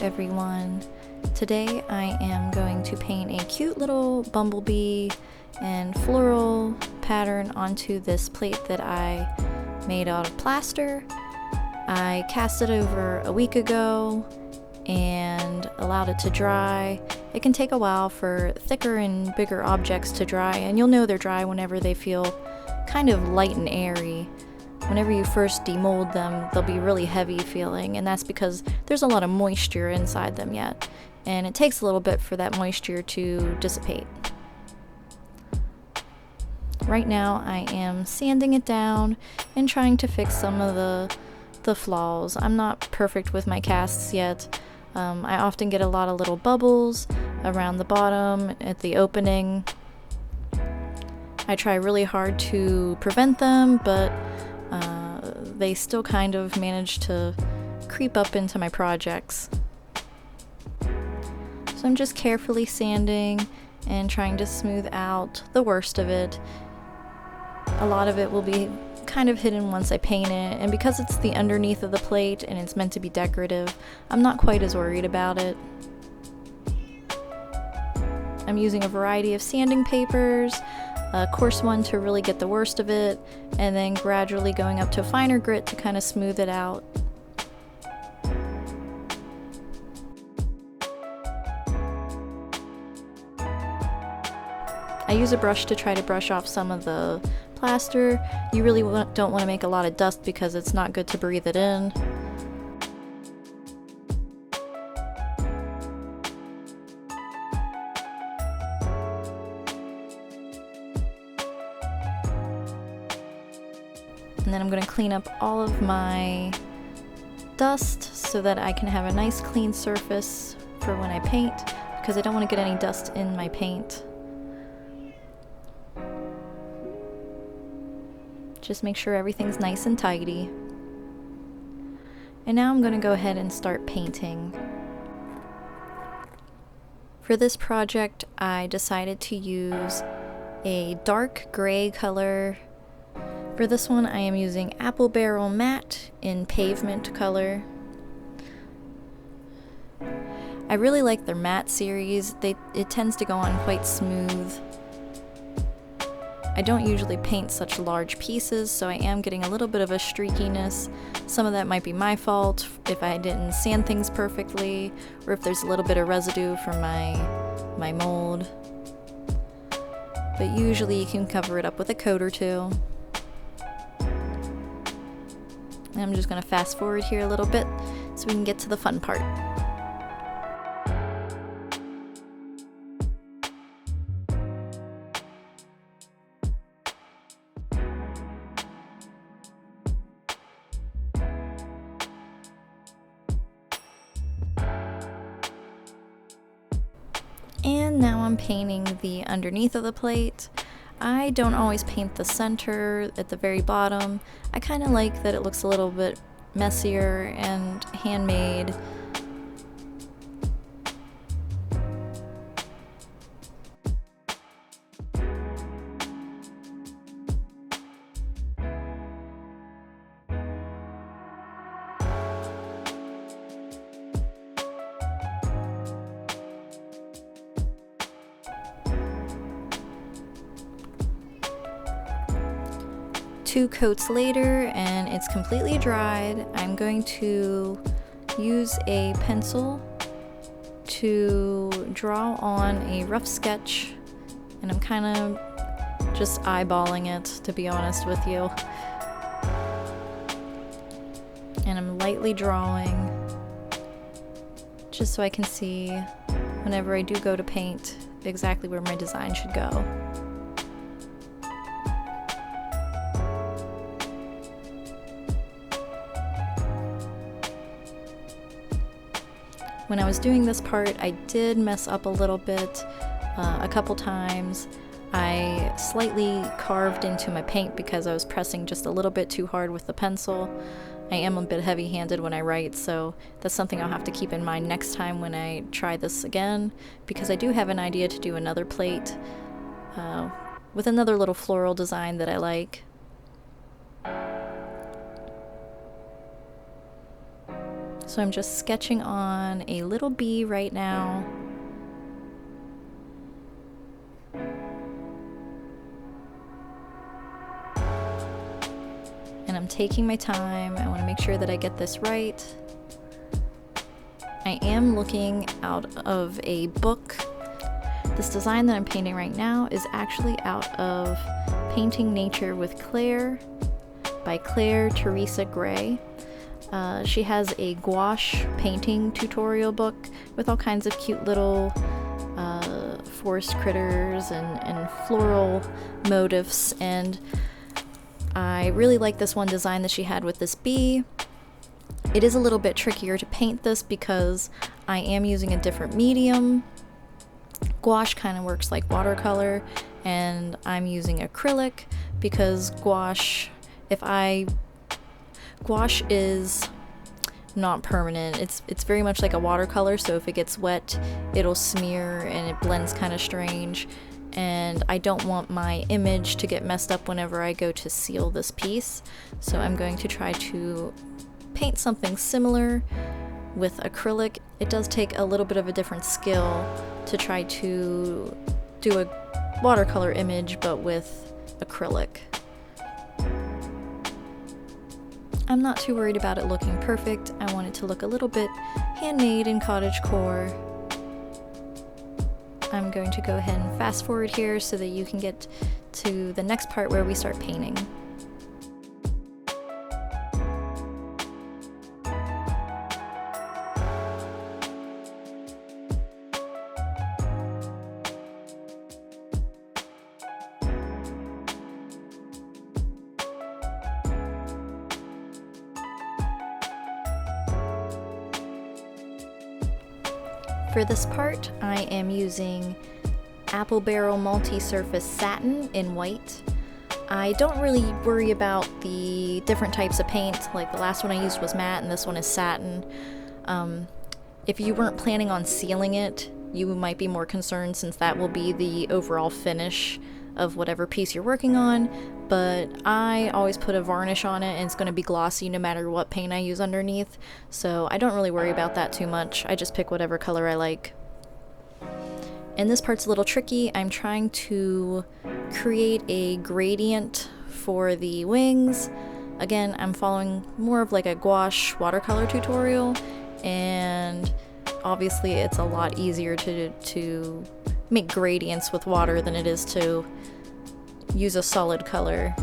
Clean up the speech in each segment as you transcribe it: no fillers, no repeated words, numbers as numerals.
everyone. Today I am going to paint a cute little bumblebee and floral pattern onto this plate that I made out of plaster. I cast it over a week ago and allowed it to dry. It can take a while for thicker and bigger objects to dry, and you'll know they're dry whenever they feel kind of light and airy. Whenever you first demold them, they'll be really heavy feeling, and that's because there's a lot of moisture inside them yet, and it takes a little bit for that moisture to dissipate. Right now I am sanding it down and trying to fix some of the flaws. I'm not perfect with my casts yet. I often get a lot of little bubbles around the bottom at the opening. I try really hard to prevent them, but they still kind of manage to creep up into my projects. So I'm just carefully sanding and trying to smooth out the worst of it. A lot of it will be kind of hidden once I paint it, and because it's the underneath of the plate and it's meant to be decorative, I'm not quite as worried about it. I'm using a variety of sanding papers, a coarse one to really get the worst of it, and then gradually going up to a finer grit to kind of smooth it out. I use a brush to try to brush off some of the plaster. You really don't want to make a lot of dust because it's not good to breathe it in. And then I'm going to clean up all of my dust so that I can have a nice clean surface for when I paint, because I don't want to get any dust in my paint. Just make sure everything's nice and tidy. And now I'm going to go ahead and start painting. For this project, I decided to use a dark gray color. For this one, I am using Apple Barrel Matte in Pavement color. I really like their matte series. It tends to go on quite smooth. I don't usually paint such large pieces, so I am getting a little bit of a streakiness. Some of that might be my fault if I didn't sand things perfectly, or if there's a little bit of residue from my mold. But usually you can cover it up with a coat or two. And I'm just going to fast forward here a little bit so we can get to the fun part. And now I'm painting the underneath of the plate. I don't always paint the center at the very bottom. I kind of like that it looks a little bit messier and handmade. Two coats later and it's completely dried. I'm going to use a pencil to draw on a rough sketch, and I'm kind of just eyeballing it, to be honest with you. And I'm lightly drawing just so I can see whenever I do go to paint exactly where my design should go. When I was doing this part, I did mess up a little bit a couple times. I slightly carved into my paint because I was pressing just a little bit too hard with the pencil. I am a bit heavy-handed when I write, so that's something I'll have to keep in mind next time when I try this again, because I do have an idea to do another plate with another little floral design that I like. So I'm just sketching on a little bee right now. And I'm taking my time. I want to make sure that I get this right. I am looking out of a book. This design that I'm painting right now is actually out of Painting Nature with Claire by Claire Teresa Gray. She has a gouache painting tutorial book with all kinds of cute little forest critters and floral motifs, and I really like this one design that she had with this bee. It is a little bit trickier to paint this because I am using a different medium. Gouache kind of works like watercolor, and I'm using acrylic because gouache is not permanent. It's very much like a watercolor, so if it gets wet, it'll smear and it blends kind of strange. And I don't want my image to get messed up whenever I go to seal this piece. So I'm going to try to paint something similar with acrylic. It does take a little bit of a different skill to try to do a watercolor image, but with acrylic. I'm not too worried about it looking perfect. I want it to look a little bit handmade and cottagecore. I'm going to go ahead and fast forward here so that you can get to the next part where we start painting. For this part, I am using Apple Barrel Multi-Surface Satin in white. I don't really worry about the different types of paint, like the last one I used was matte and this one is satin. If you weren't planning on sealing it, you might be more concerned since that will be the overall finish of whatever piece you're working on, but I always put a varnish on it and it's going to be glossy no matter what paint I use underneath, so I don't really worry about that too much. I just pick whatever color I like. And this part's a little tricky. I'm trying to create a gradient for the wings. Again, I'm following more of like a gouache watercolor tutorial, and obviously it's a lot easier to make gradients with water than it is to use a solid color.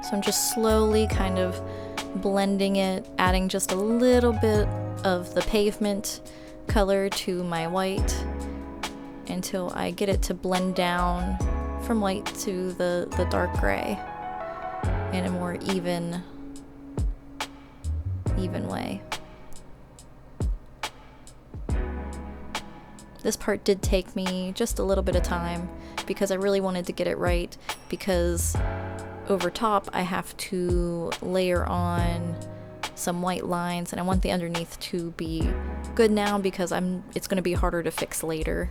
So I'm just slowly kind of blending it, adding just a little bit of the pavement color to my white until I get it to blend down from white to the dark gray in a more even way. This part did take me just a little bit of time because I really wanted to get it right, because over top I have to layer on some white lines and I want the underneath to be good now because it's going to be harder to fix later.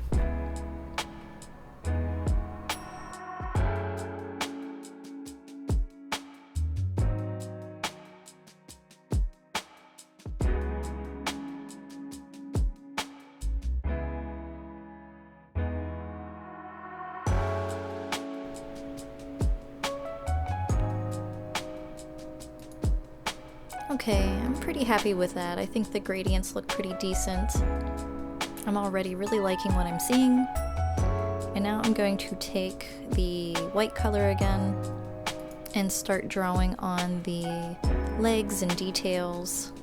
Okay, I'm pretty happy with that. I think the gradients look pretty decent. I'm already really liking what I'm seeing. And now I'm going to take the white color again and start drawing on the legs and details.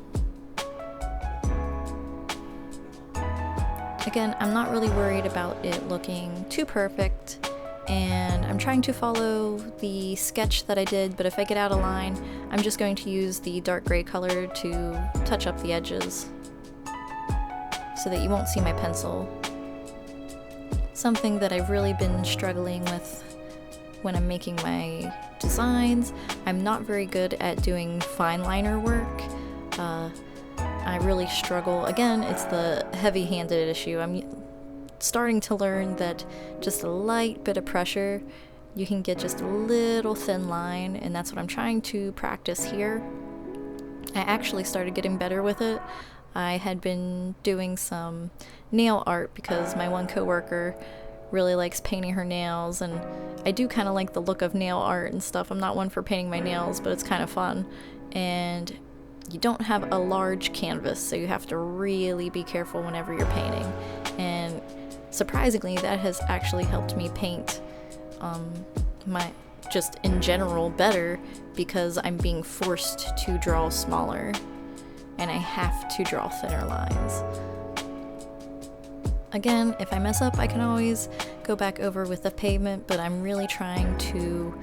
Again, I'm not really worried about it looking too perfect, and I'm trying to follow the sketch that I did, but if I get out of line, I'm just going to use the dark gray color to touch up the edges so that you won't see my pencil. Something that I've really been struggling with when I'm making my designs. I'm not very good at doing fine liner work. I really struggle. Again, it's the heavy-handed issue. I'm starting to learn that just a light bit of pressure, you can get just a little thin line, and that's what I'm trying to practice here. I actually started getting better with it. I had been doing some nail art because my one coworker really likes painting her nails, and I do kind of like the look of nail art and stuff. I'm not one for painting my nails, but it's kind of fun. And you don't have a large canvas, so you have to really be careful whenever you're painting. And surprisingly, that has actually helped me paint my just in general better, because I'm being forced to draw smaller and I have to draw thinner lines. Again, if I mess up, I can always go back over with the pavement, but I'm really trying to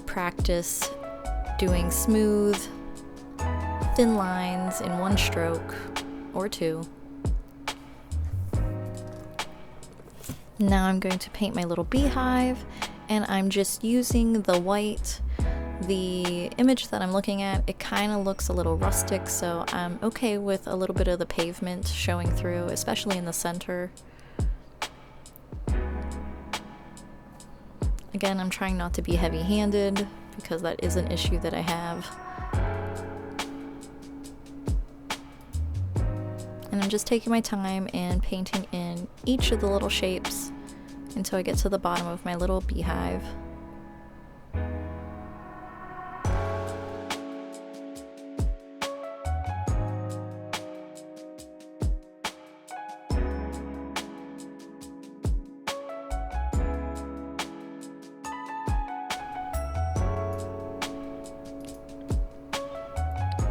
practice doing smooth, thin lines in one stroke or two. Now I'm going to paint my little beehive, and I'm just using the white. The image that I'm looking at, it kind of looks a little rustic, so I'm okay with a little bit of the pavement showing through, especially in the center. Again, I'm trying not to be heavy-handed because that is an issue that I have. And I'm just taking my time and painting in each of the little shapes until I get to the bottom of my little beehive.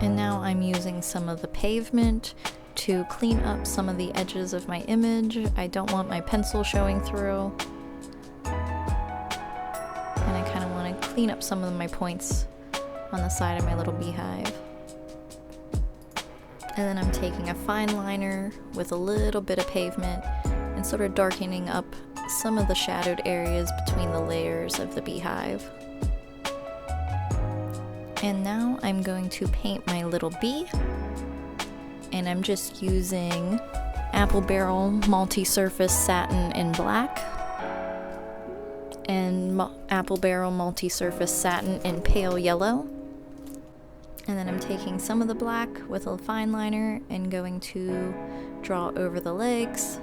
And now I'm using some of the pavement to clean up some of the edges of my image. I don't want my pencil showing through. And I kind of want to clean up some of my points on the side of my little beehive. And then I'm taking a fine liner with a little bit of pavement and sort of darkening up some of the shadowed areas between the layers of the beehive. And now I'm going to paint my little bee, and I'm just using Apple Barrel Multi-Surface Satin in black and Apple Barrel Multi-Surface Satin in pale yellow. And then I'm taking some of the black with a fine liner and going to draw over the legs.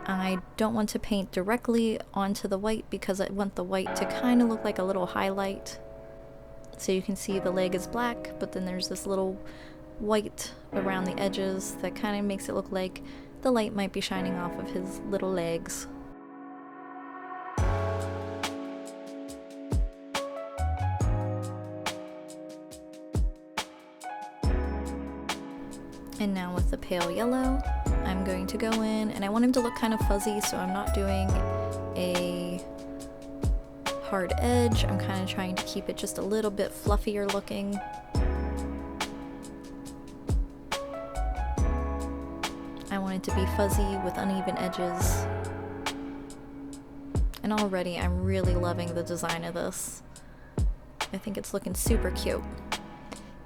I don't want to paint directly onto the white because I want the white to kind of look like a little highlight. So you can see the leg is black, but then there's this little white around the edges that kind of makes it look like the light might be shining off of his little legs. And now with the pale yellow, I'm going to go in, and I want him to look kind of fuzzy, so I'm not doing a hard edge. I'm kind of trying to keep it just a little bit fluffier looking. I want it to be fuzzy with uneven edges. And already I'm really loving the design of this. I think it's looking super cute.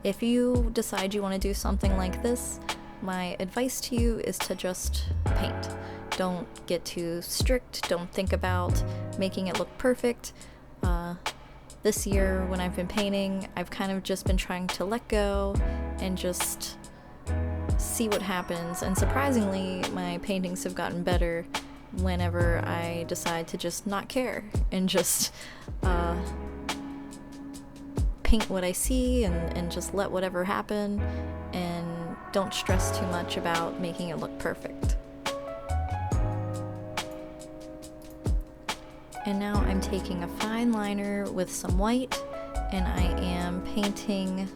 If you decide you want to do something like this, my advice to you is to just paint. Don't get too strict. Don't think about making it look perfect. This year when I've been painting, I've kind of just been trying to let go and just see what happens. And surprisingly, my paintings have gotten better whenever I decide to just not care and just paint what I see and just let whatever happen, and don't stress too much about making it look perfect. And now I'm taking a fine liner with some white, and I am painting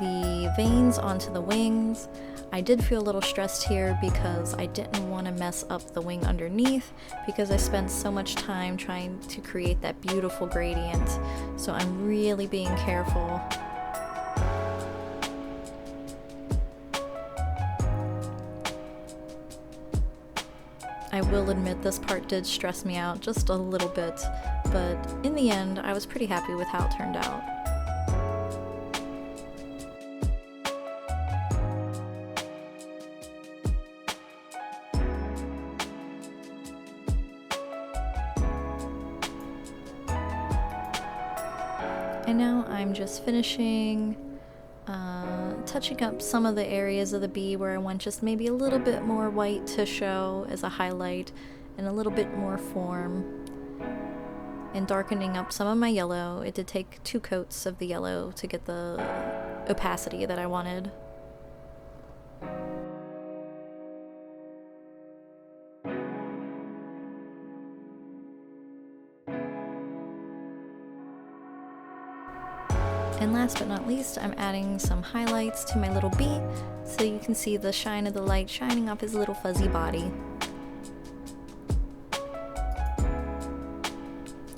the veins onto the wings. I did feel a little stressed here because I didn't want to mess up the wing underneath because I spent so much time trying to create that beautiful gradient. So I'm really being careful. I will admit this part did stress me out just a little bit, but in the end, I was pretty happy with how it turned out. And now I'm just finishing touching up some of the areas of the bee where I want just maybe a little bit more white to show as a highlight and a little bit more form. And darkening up some of my yellow. It did take 2 coats of the yellow to get the opacity that I wanted. And last but not least, I'm adding some highlights to my little bee so you can see the shine of the light shining off his little fuzzy body.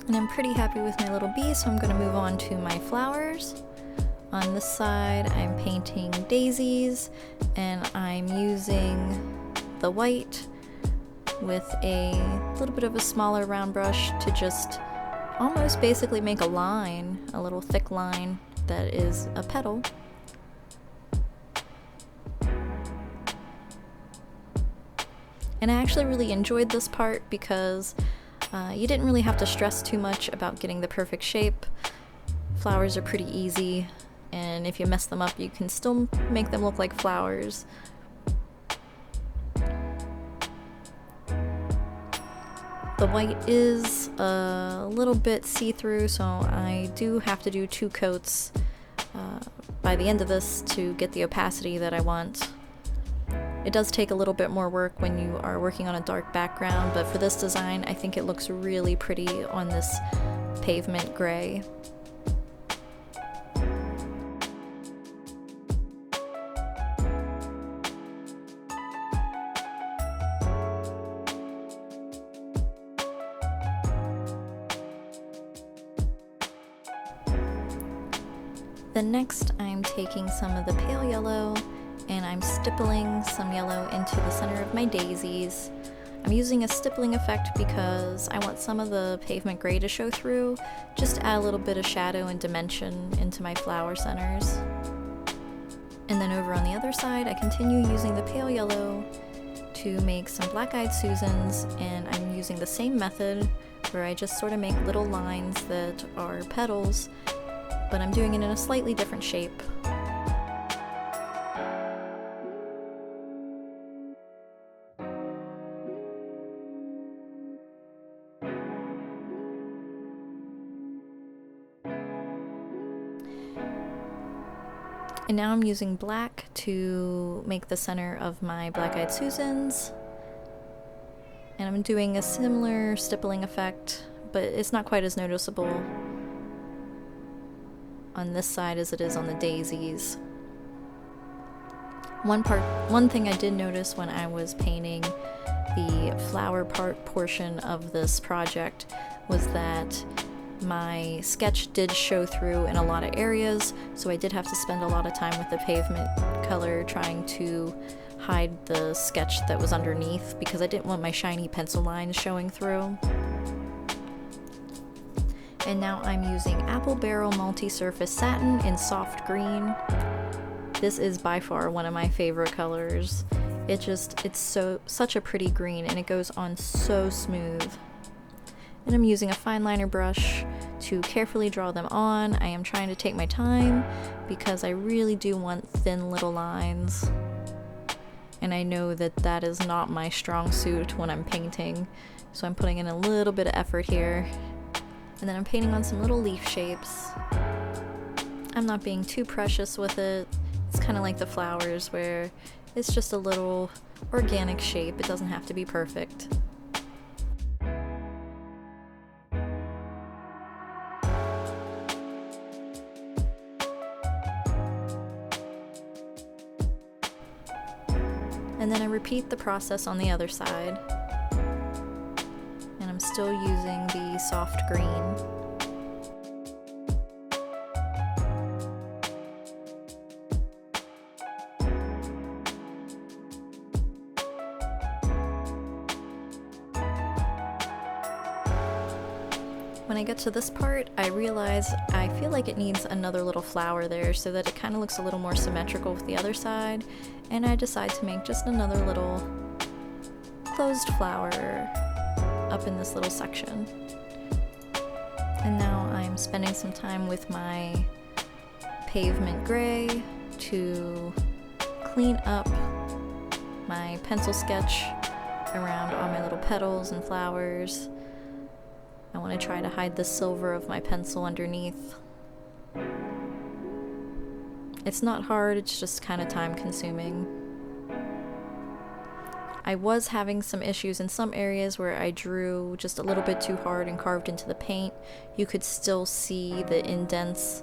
And I'm pretty happy with my little bee, so I'm going to move on to my flowers. On this side, I'm painting daisies, and I'm using the white with a little bit of a smaller round brush to just almost basically make a line, a little thick line that is a petal. And I actually really enjoyed this part because you didn't really have to stress too much about getting the perfect shape. Flowers are pretty easy, and if you mess them up, you can still make them look like flowers. The white is a little bit see-through, so I do have to do 2 coats by the end of this to get the opacity that I want. It does take a little bit more work when you are working on a dark background, but for this design, I think it looks really pretty on this pavement gray. Then next, I'm taking some of the pale yellow and I'm stippling some yellow into the center of my daisies. I'm using a stippling effect because I want some of the pavement gray to show through, just to add a little bit of shadow and dimension into my flower centers. And then over on the other side, I continue using the pale yellow to make some black-eyed Susans, and I'm using the same method where I just sort of make little lines that are petals, but I'm doing it in a slightly different shape. And now I'm using black to make the center of my black-eyed Susans. And I'm doing a similar stippling effect, but it's not quite as noticeable on this side as it is on the daisies. One thing I did notice when I was painting the flower portion of this project was that my sketch did show through in a lot of areas, so I did have to spend a lot of time with the pavement color trying to hide the sketch that was underneath because I didn't want my shiny pencil lines showing through. And now I'm using Apple Barrel Multi-Surface Satin in soft green. This is by far one of my favorite colors. It's such a pretty green, and it goes on so smooth. And I'm using a fine liner brush to carefully draw them on. I am trying to take my time because I really do want thin little lines. And I know that that is not my strong suit when I'm painting, so I'm putting in a little bit of effort here. And then I'm painting on some little leaf shapes. I'm not being too precious with it. It's kind of like the flowers where it's just a little organic shape. It doesn't have to be perfect. And then I repeat the process on the other side. And I'm still using the soft green. When I get to this part, I realize I feel like it needs another little flower there so that it kind of looks a little more symmetrical with the other side, and I decide to make just another little closed flower up in this little section. And now I'm spending some time with my pavement gray to clean up my pencil sketch around all my little petals and flowers. I want to try to hide the silver of my pencil underneath. It's not hard, it's just kind of time consuming. I was having some issues in some areas where I drew just a little bit too hard and carved into the paint. You could still see the indents.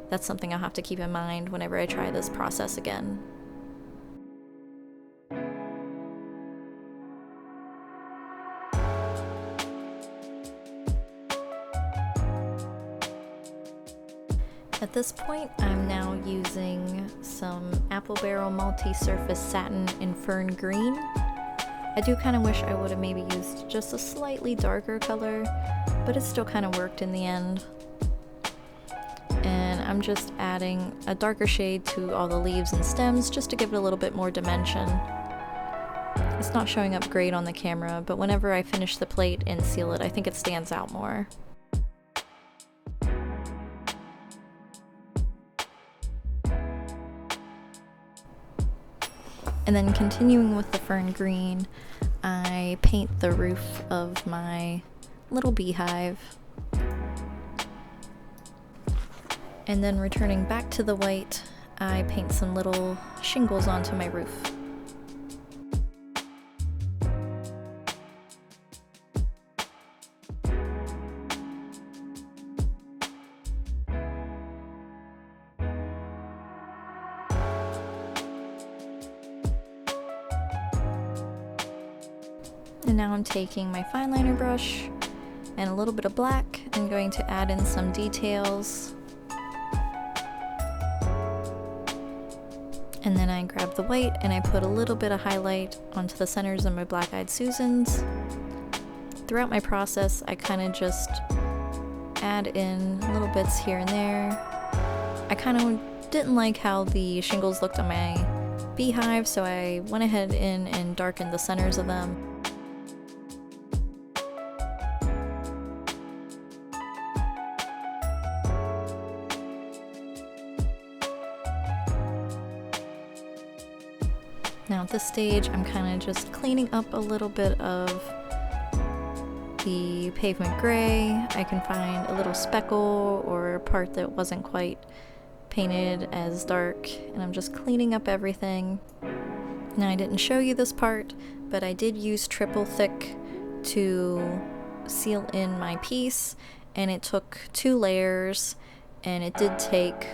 That's something I'll have to keep in mind whenever I try this process again. At this point, I'm now using some Apple Barrel multi-surface satin in fern green. I do kind of wish I would have maybe used just a slightly darker color, but it still kind of worked in the end. And I'm just adding a darker shade to all the leaves and stems just to give it a little bit more dimension. It's not showing up great on the camera, but whenever I finish the plate and seal it, I think it stands out more. And then continuing with the fern green, I paint the roof of my little beehive. And then returning back to the white, I paint some little shingles onto my roof. And now I'm taking my fine liner brush and a little bit of black and going to add in some details. And then I grab the white and I put a little bit of highlight onto the centers of my black-eyed Susans. Throughout my process, I kind of just add in little bits here and there. I kind of didn't like how the shingles looked on my beehive, so I went ahead and darkened the centers of them. Now at this stage, I'm kind of just cleaning up a little bit of the pavement gray. I can find a little speckle or a part that wasn't quite painted as dark, and I'm just cleaning up everything. Now I didn't show you this part, but I did use triple thick to seal in my piece, and it took 2 layers, and it did take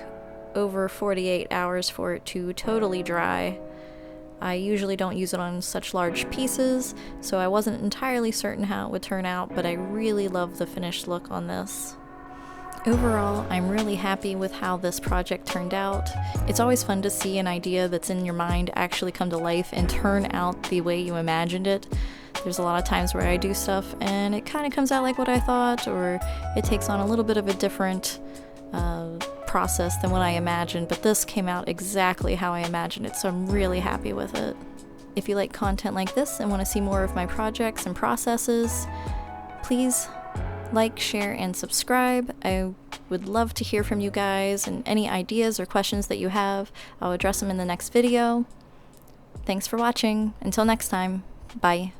over 48 hours for it to totally dry. I usually don't use it on such large pieces, so I wasn't entirely certain how it would turn out, but I really love the finished look on this. Overall, I'm really happy with how this project turned out. It's always fun to see an idea that's in your mind actually come to life and turn out the way you imagined it. There's a lot of times where I do stuff and it kind of comes out like what I thought, or it takes on a little bit of a different process than what I imagined, but this came out exactly how I imagined it, so I'm really happy with it. If you like content like this and want to see more of my projects and processes, please like, share, and subscribe. I would love to hear from you guys, and any ideas or questions that you have, I'll address them in the next video. Thanks for watching. Until next time, bye.